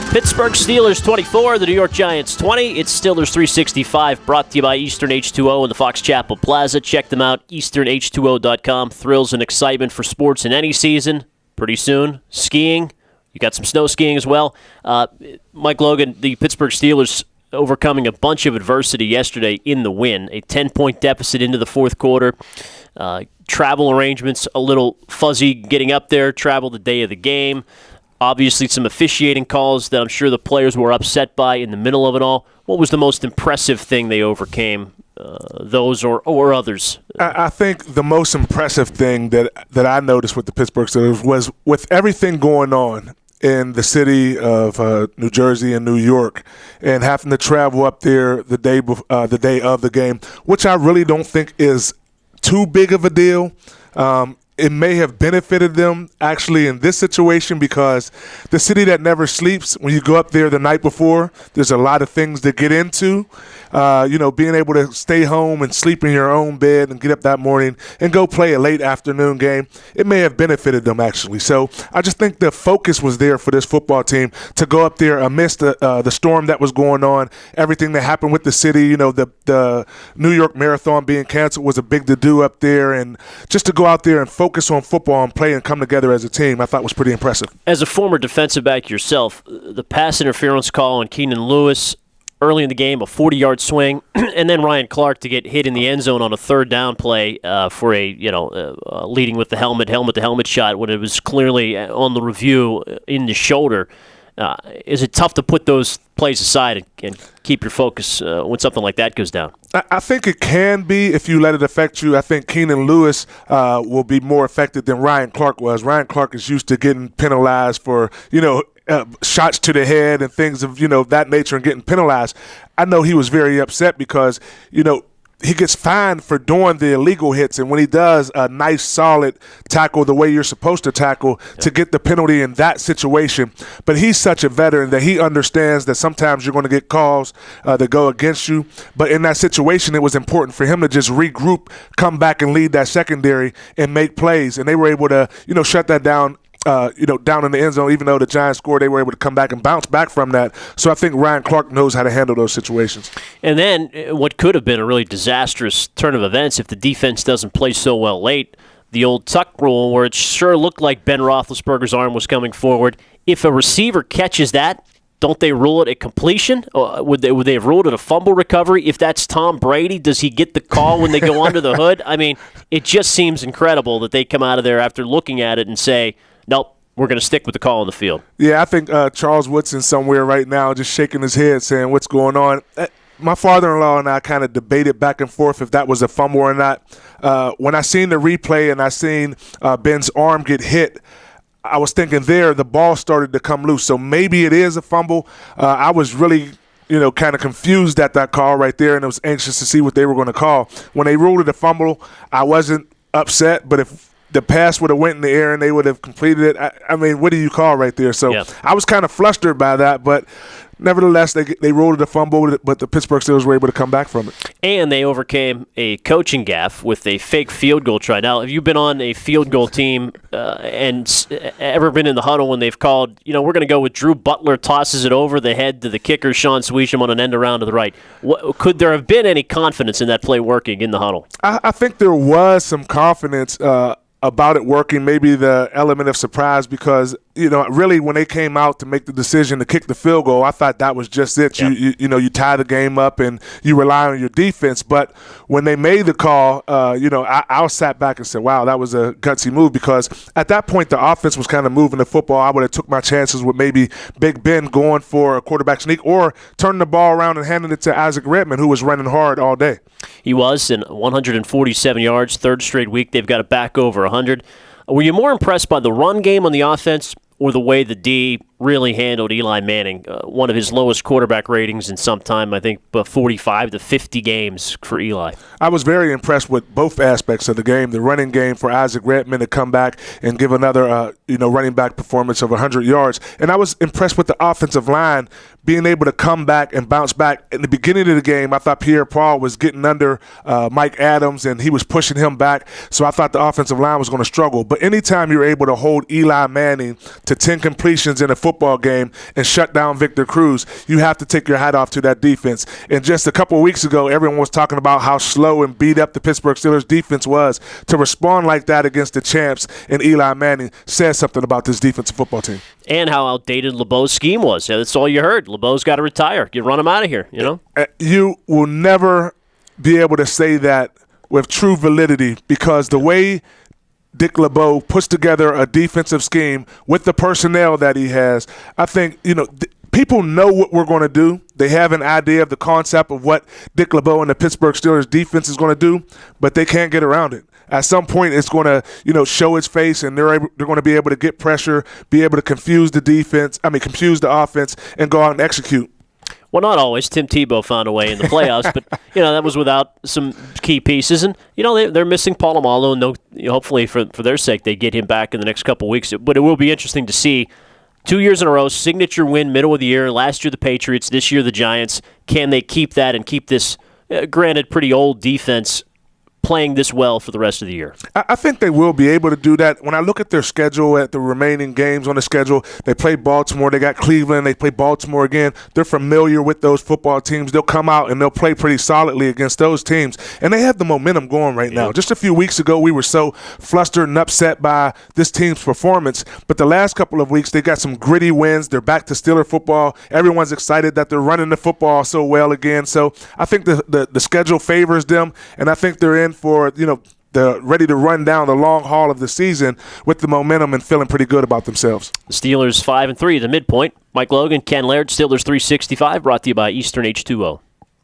Pittsburgh Steelers 24, the New York Giants 20. It's Steelers 365, brought to you by Eastern H2O in the Fox Chapel Plaza. Check them out, easternh2o.com. Thrills and excitement for sports in any season. Pretty soon, skiing. You got some snow skiing as well. Mike Logan, the Pittsburgh Steelers overcoming a bunch of adversity yesterday in the win. A 10-point deficit into the fourth quarter. Travel arrangements a little fuzzy getting up there. Travel the day of the game. Obviously, some officiating calls that I'm sure the players were upset by in the middle of it all. What was the most impressive thing they overcame, those or others? I think the most impressive thing that I noticed with the Pittsburgh Steelers was with everything going on in the city of New Jersey and New York and having to travel up there the day of the game, which I really don't think is too big of a deal. It may have benefited them actually in this situation because the city that never sleeps, when you go up there the night before, there's a lot of things to get into. Being able to stay home and sleep in your own bed and get up that morning and go play a late afternoon game, it may have benefited them actually. So I just think the focus was there for this football team to go up there amidst the storm that was going on, everything that happened with the city. The New York Marathon being canceled was a big to-do up there, and just to go out there and focus on football and play and come together as a team, I thought was pretty impressive. As a former defensive back yourself, the pass interference call on Keenan Lewis early in the game, a 40-yard swing, and then Ryan Clark to get hit in the end zone on a third down play for leading with the helmet-to-helmet shot when it was clearly on the review in the shoulder. Is it tough to put those plays aside and keep your focus when something like that goes down? I think it can be if you let it affect you. I think Keenan Lewis will be more affected than Ryan Clark was. Ryan Clark is used to getting penalized for, shots to the head and things of, that nature and getting penalized. I know he was very upset because, he gets fined for doing the illegal hits, and when he does a nice, solid tackle the way you're supposed to tackle to get the penalty in that situation. But he's such a veteran that he understands that sometimes you're going to get calls that go against you. But in that situation, it was important for him to just regroup, come back and lead that secondary and make plays. And they were able to, shut that down. Down in the end zone, even though the Giants scored, they were able to come back and bounce back from that. So I think Ryan Clark knows how to handle those situations. And then what could have been a really disastrous turn of events if the defense doesn't play so well late, the old tuck rule where it sure looked like Ben Roethlisberger's arm was coming forward. If a receiver catches that, don't they rule it a completion? Or would they have ruled it a fumble recovery? If that's Tom Brady, does he get the call when they go under the hood? I mean, it just seems incredible that they come out of there after looking at it and say, nope, we're going to stick with the call on the field. Yeah, I think Charles Woodson somewhere right now just shaking his head saying, what's going on? My father-in-law and I kind of debated back and forth if that was a fumble or not. When I seen the replay and I seen Ben's arm get hit, I was thinking the ball started to come loose. So maybe it is a fumble. I was really kind of confused at that call right there, and I was anxious to see what they were going to call. When they ruled it a fumble, I wasn't upset, but if the pass would have went in the air and they would have completed it, I mean, what do you call right there? So I was kind of flustered by that, but nevertheless, they ruled it a fumble, but the Pittsburgh Steelers were able to come back from it. And they overcame a coaching gaffe with a fake field goal try. Now, have you been on a field goal team and ever been in the huddle when they've called, we're going to go with Drew Butler tosses it over the head to the kicker, Sean Sweesham, on an end around to the right? Could there have been any confidence in that play working in the huddle? I think there was some confidence about it working, maybe the element of surprise because, really when they came out to make the decision to kick the field goal, I thought that was just it. Yep. You tie the game up and you rely on your defense. But when they made the call, I sat back and said, wow, that was a gutsy move because at that point the offense was kind of moving the football. I would have took my chances with maybe Big Ben going for a quarterback sneak or turning the ball around and handing it to Isaac Redman, who was running hard all day. He was, in 147 yards, third straight week. They've got it back over 100. Were you more impressed by the run game on the offense or the way the D really handled Eli Manning? One of his lowest quarterback ratings in some time, I think, 45 to 50 games for Eli. I was very impressed with both aspects of the game. The running game for Isaac Redman to come back and give another, running back performance of 100 yards. And I was impressed with the offensive line being able to come back and bounce back. In the beginning of the game, I thought Pierre-Paul was getting under Mike Adams, and he was pushing him back. So I thought the offensive line was going to struggle. But anytime you're able to hold Eli Manning to 10 completions in a football game and shut down Victor Cruz. You have to take your hat off to that defense. And just a couple of weeks ago, everyone was talking about how slow and beat up the Pittsburgh Steelers defense was. To respond like that against the champs and Eli Manning says something about this defensive football team. And how outdated LeBeau's scheme was. Yeah, that's all you heard. LeBeau's got to retire. You run him out of here, you know? You will never be able to say that with true validity, because the way Dick LeBeau puts together a defensive scheme with the personnel that he has, I think, people know what we're going to do. They have an idea of the concept of what Dick LeBeau and the Pittsburgh Steelers defense is going to do, but they can't get around it. At some point, it's going to, show its face, and they're going to be able to get pressure, be able to confuse the offense, and go out and execute. Well, not always. Tim Tebow found a way in the playoffs, but that was without some key pieces, and they're missing Polamalu, and hopefully for their sake they get him back in the next couple of weeks. But it will be interesting to see 2 years in a row, signature win, middle of the year. Last year the Patriots, this year the Giants. Can they keep that and keep this, granted, pretty old defense playing this well for the rest of the year? I think they will be able to do that. When I look at their schedule, at the remaining games on the schedule, they play Baltimore, they got Cleveland, they play Baltimore again. They're familiar with those football teams. They'll come out and they'll play pretty solidly against those teams. And they have the momentum going right now. Just a few weeks ago, we were so flustered and upset by this team's performance. But the last couple of weeks, they got some gritty wins. They're back to Steeler football. Everyone's excited that they're running the football so well again. So I think the schedule favors them, and I think they're in for, they're ready to run down the long haul of the season with the momentum and feeling pretty good about themselves. The Steelers 5-3 at the midpoint. Mike Logan, Ken Laird, Steelers 365, brought to you by Eastern H2O.